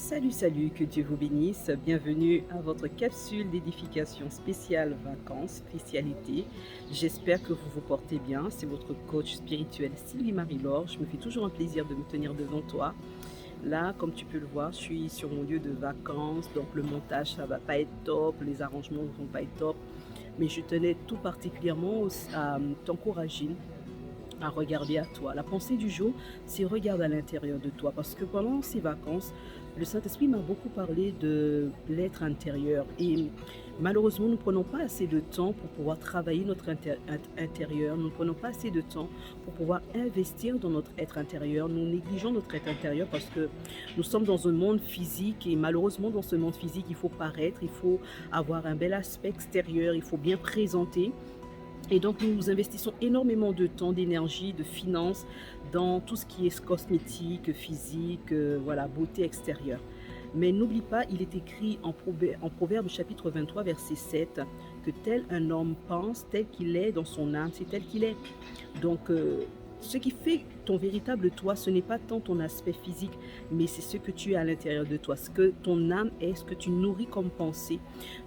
Salut, salut, que Dieu vous bénisse. Bienvenue à votre capsule d'édification spéciale vacances, spécialité. J'espère que vous vous portez bien. C'est votre coach spirituel Sylvie Marie-Laure. Je me fais toujours un plaisir de me tenir devant toi. Là, comme tu peux le voir, je suis sur mon lieu de vacances. Donc le montage, ça va pas être top. Les arrangements ne vont pas être top. Mais je tenais tout particulièrement à t'encourager à regarder à toi. La pensée du jour, c'est regarde à l'intérieur de toi. Parce que pendant ces vacances, le Saint-Esprit m'a beaucoup parlé de l'être intérieur. Et malheureusement, nous ne prenons pas assez de temps pour pouvoir travailler notre intérieur. Nous ne prenons pas assez de temps pour pouvoir investir dans notre être intérieur. Nous négligeons notre être intérieur parce que nous sommes dans un monde physique. Et malheureusement, dans ce monde physique, il faut paraître, il faut avoir un bel aspect extérieur, il faut bien présenter. Et donc, nous investissons énormément de temps, d'énergie, de finances dans tout ce qui est cosmétique, physique, voilà, beauté extérieure. Mais n'oublie pas, il est écrit en Proverbe chapitre 23, verset 7, que tel un homme pense, tel qu'il est dans son âme, c'est tel qu'il est. Donc, ce qui fait ton véritable toi, ce n'est pas tant ton aspect physique, mais c'est ce que tu es à l'intérieur de toi, ce que ton âme est, ce que tu nourris comme pensée.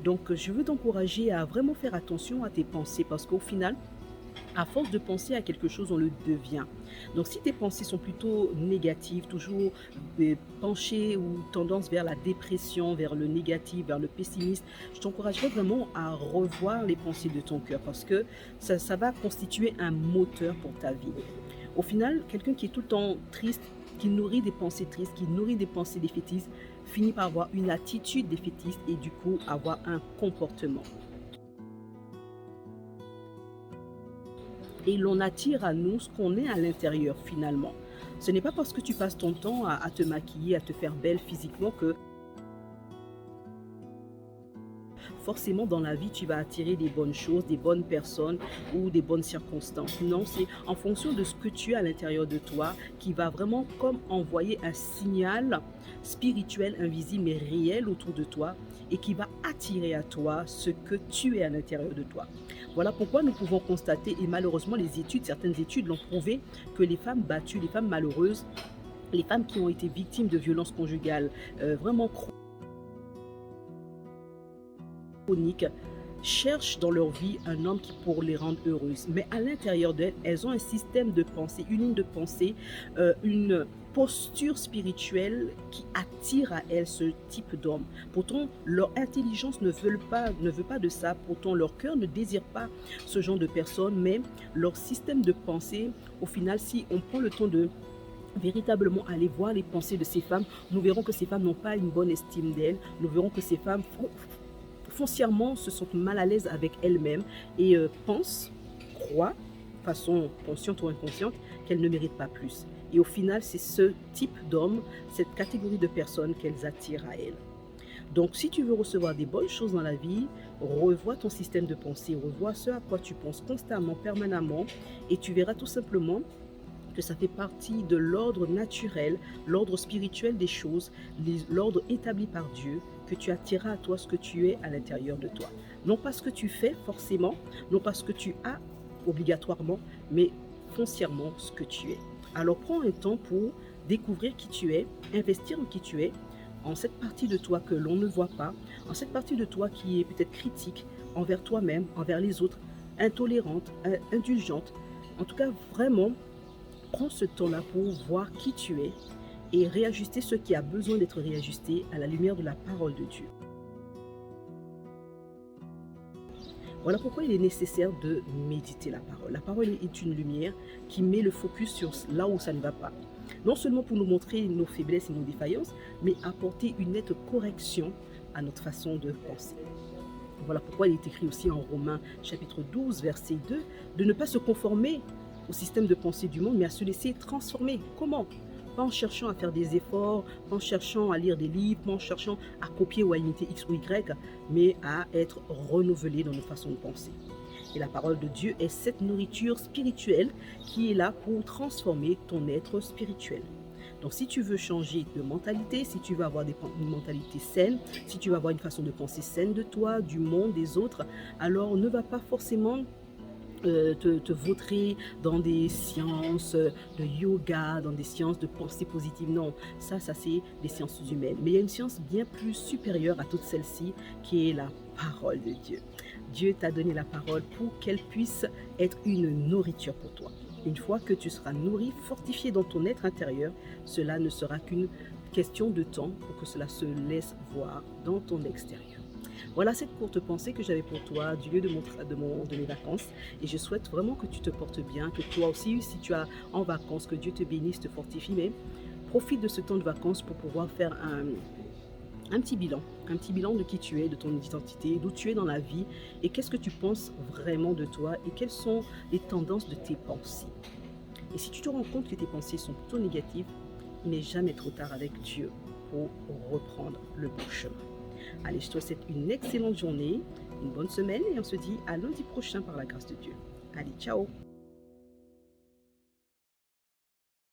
Donc, je veux t'encourager à vraiment faire attention à tes pensées, parce qu'au final, à force de penser à quelque chose, on le devient. Donc, si tes pensées sont plutôt négatives, toujours penchées ou tendance vers la dépression, vers le négatif, vers le pessimisme, je t'encouragerais vraiment à revoir les pensées de ton cœur parce que ça va constituer un moteur pour ta vie. Au final, quelqu'un qui est tout le temps triste, qui nourrit des pensées tristes, qui nourrit des pensées défaitistes, finit par avoir une attitude défaitiste et du coup avoir un comportement. Et l'on attire à nous ce qu'on est à l'intérieur finalement. Ce n'est pas parce que tu passes ton temps à te maquiller, à te faire belle physiquement que forcément dans la vie tu vas attirer des bonnes choses, des bonnes personnes ou des bonnes circonstances. Non, c'est en fonction de ce que tu as à l'intérieur de toi qui va vraiment comme envoyer un signal spirituel, invisible mais réel autour de toi et qui va attirer à toi ce que tu es à l'intérieur de toi. Voilà pourquoi nous pouvons constater, et malheureusement les études, certaines études l'ont prouvé, que les femmes battues, les femmes malheureuses, les femmes qui ont été victimes de violences conjugales vraiment chroniques, cherchent dans leur vie un homme qui pour les rendre heureuses. Mais à l'intérieur d'elles, elles ont un système de pensée, une ligne de pensée, une posture spirituelle qui attire à elles ce type d'homme. Pourtant, leur intelligence ne veut pas de ça. Pourtant, leur cœur ne désire pas ce genre de personnes, mais leur système de pensée, au final, si on prend le temps de véritablement aller voir les pensées de ces femmes, nous verrons que ces femmes n'ont pas une bonne estime d'elles, nous verrons que ces femmes foncièrement se sentent mal à l'aise avec elles-mêmes et pensent, croient, de façon consciente ou inconsciente, qu'elles ne méritent pas plus. Et au final, c'est ce type d'homme, cette catégorie de personnes qu'elles attirent à elles. Donc, si tu veux recevoir des bonnes choses dans la vie, revois ton système de pensée, revois ce à quoi tu penses constamment, permanemment, et tu verras tout simplement que ça fait partie de l'ordre naturel, l'ordre spirituel des choses, l'ordre établi par Dieu, que tu attireras à toi ce que tu es à l'intérieur de toi. Non pas ce que tu fais forcément, non pas ce que tu as obligatoirement, mais foncièrement ce que tu es. Alors prends un temps pour découvrir qui tu es, investir en qui tu es, en cette partie de toi que l'on ne voit pas, en cette partie de toi qui est peut-être critique envers toi-même, envers les autres, intolérante, indulgente. En tout cas, vraiment, prends ce temps-là pour voir qui tu es et réajuster ce qui a besoin d'être réajusté à la lumière de la parole de Dieu. Voilà pourquoi il est nécessaire de méditer la parole. La parole est une lumière qui met le focus sur là où ça ne va pas. Non seulement pour nous montrer nos faiblesses et nos défaillances, mais apporter une nette correction à notre façon de penser. Voilà pourquoi il est écrit aussi en Romains chapitre 12, verset 2, de ne pas se conformer au système de pensée du monde, mais à se laisser transformer. Comment? Pas en cherchant à faire des efforts, pas en cherchant à lire des livres, pas en cherchant à copier ou à imiter X ou Y, mais à être renouvelé dans nos façons de penser. Et la parole de Dieu est cette nourriture spirituelle qui est là pour transformer ton être spirituel. Donc si tu veux changer de mentalité, si tu veux avoir une mentalité saine, si tu veux avoir une façon de penser saine de toi, du monde, des autres, alors ne va pas forcément te vautrer dans des séances de yoga, dans des séances de pensée positive. Non, ça c'est des sciences humaines. Mais il y a une science bien plus supérieure à toutes celles-ci qui est la parole de Dieu. Dieu t'a donné la parole pour qu'elle puisse être une nourriture pour toi. Une fois que tu seras nourri, fortifié dans ton être intérieur, cela ne sera qu'une question de temps pour que cela se laisse voir dans ton extérieur. Voilà cette courte pensée que j'avais pour toi du lieu de mes vacances. Et je souhaite vraiment que tu te portes bien, que toi aussi, si tu as en vacances, que Dieu te bénisse, te fortifie. Mais profite de ce temps de vacances pour pouvoir faire un petit bilan de qui tu es, de ton identité, d'où tu es dans la vie et qu'est-ce que tu penses vraiment de toi et quelles sont les tendances de tes pensées. Et si tu te rends compte que tes pensées sont plutôt négatives, il n'est jamais trop tard avec Dieu pour reprendre le bon chemin. Allez, je te souhaite une excellente journée, une bonne semaine et on se dit à lundi prochain par la grâce de Dieu. Allez, ciao!